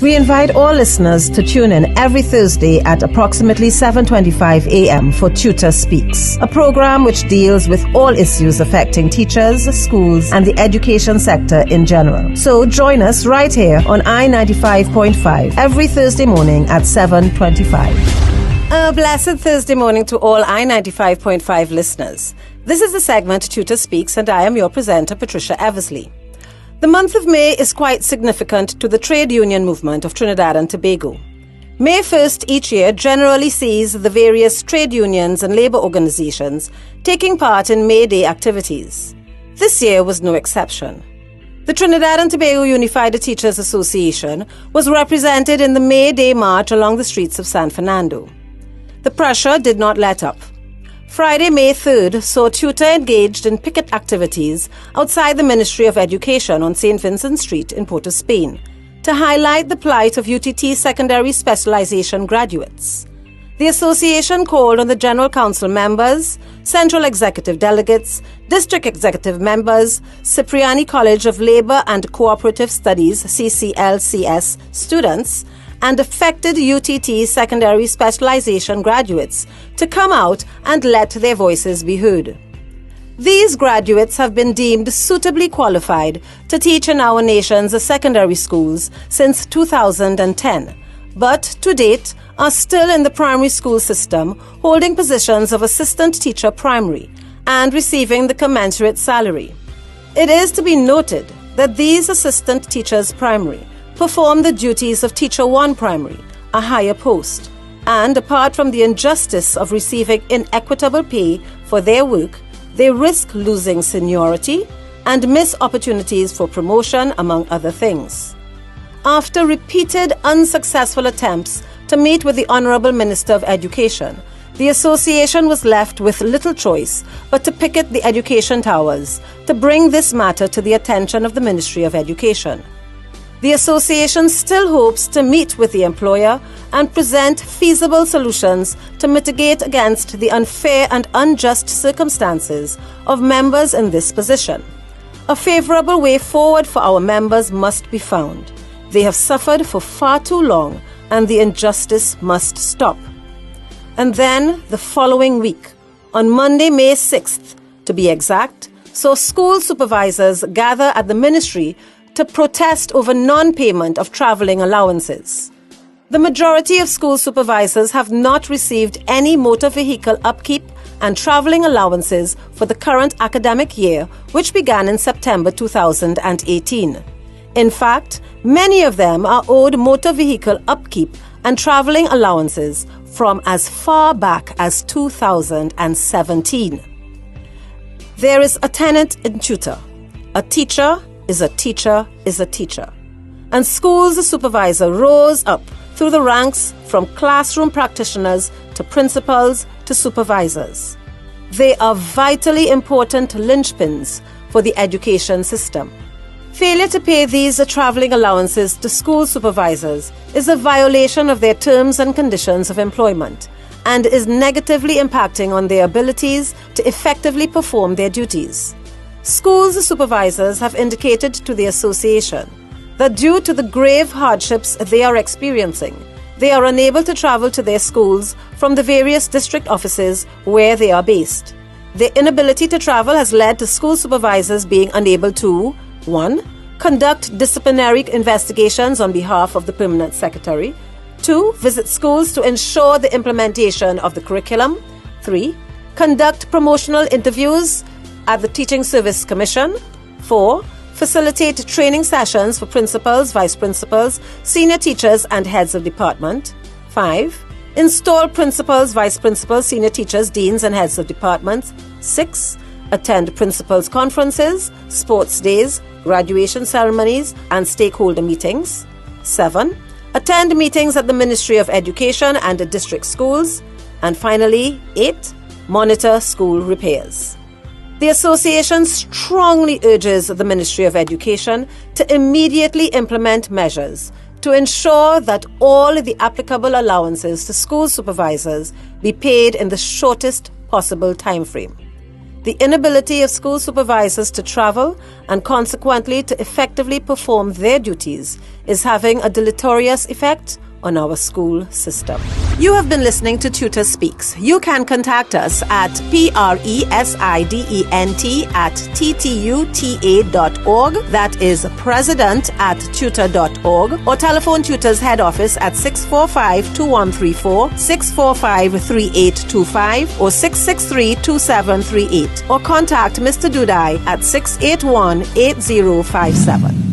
We invite all listeners to tune in every Thursday at approximately 7:25 a.m. for TTUTA Speaks, a program which deals with all issues affecting teachers, schools, and the education sector in general. So join us right here on I-95.5 every Thursday morning at 7:25. A blessed Thursday morning to all I-95.5 listeners. This is the segment TTUTA Speaks, and I am your presenter, Patricia Eversley. The month of May is quite significant to the trade union movement of Trinidad and Tobago. May 1st each year generally sees the various trade unions and labour organisations taking part in May Day activities. This year was no exception. The Trinidad and Tobago Unified Teachers Association was represented in the May Day march along the streets of San Fernando. The pressure did not let up. Friday, May 3rd, saw TTUTA engaged in picket activities outside the Ministry of Education on St. Vincent Street in Port of Spain to highlight the plight of UTT secondary specialization graduates. The association called on the General Council members, Central Executive Delegates, District Executive members, Cipriani College of Labour and Cooperative Studies CCLCS students, and affected UTT secondary specialization graduates to come out and let their voices be heard. These graduates have been deemed suitably qualified to teach in our nation's secondary schools since 2010, but to date are still in the primary school system holding positions of assistant teacher primary and receiving the commensurate salary. It is to be noted that these assistant teachers primary perform the duties of Teacher 1 Primary, a higher post, and apart from the injustice of receiving inequitable pay for their work, they risk losing seniority and miss opportunities for promotion, among other things. After repeated unsuccessful attempts to meet with the Honourable Minister of Education, the association was left with little choice but to picket the education towers to bring this matter to the attention of the Ministry of Education. The association still hopes to meet with the employer and present feasible solutions to mitigate against the unfair and unjust circumstances of members in this position. A favourable way forward for our members must be found. They have suffered for far too long, and the injustice must stop. And then, the following week, on Monday, May 6th, to be exact, saw school supervisors gather at the ministry to protest over non-payment of travelling allowances. The majority of school supervisors have not received any motor vehicle upkeep and travelling allowances for the current academic year, which began in September 2018. In fact, many of them are owed motor vehicle upkeep and travelling allowances from as far back as 2017. There is a tenet in TTUTA: a teacher is a teacher is a teacher. And schools supervisor rose up through the ranks from classroom practitioners to principals to supervisors. They are vitally important linchpins for the education system. Failure to pay these travelling allowances to school supervisors is a violation of their terms and conditions of employment and is negatively impacting on their abilities to effectively perform their duties. Schools supervisors have indicated to the association that due to the grave hardships they are experiencing, they are unable to travel to their schools from the various district offices where they are based. Their inability to travel has led to school supervisors being unable to 1. Conduct disciplinary investigations on behalf of the Permanent Secretary. 2. Visit schools to ensure the implementation of the curriculum. 3. Conduct promotional interviews at the Teaching Service Commission. 4. Facilitate training sessions for principals, vice principals, senior teachers and heads of department. 5. Install principals, vice principals, senior teachers, deans and heads of departments. 6. Attend principals' conferences, sports days, graduation ceremonies and stakeholder meetings. 7. Attend meetings at the Ministry of Education and the district schools. And finally, 8. Monitor school repairs. The association strongly urges the Ministry of Education to immediately implement measures to ensure that all the applicable allowances to school supervisors be paid in the shortest possible time frame. The inability of school supervisors to travel and consequently to effectively perform their duties is having a deleterious effect on our school system. You have been listening to TTUTA Speaks. You can contact us at president@ttuta.org, that is president@tuta.org, or telephone TTUTA's head office at 645-2134, 645-3825, or 663-2738, or contact Mr. Dudai at 681-8057.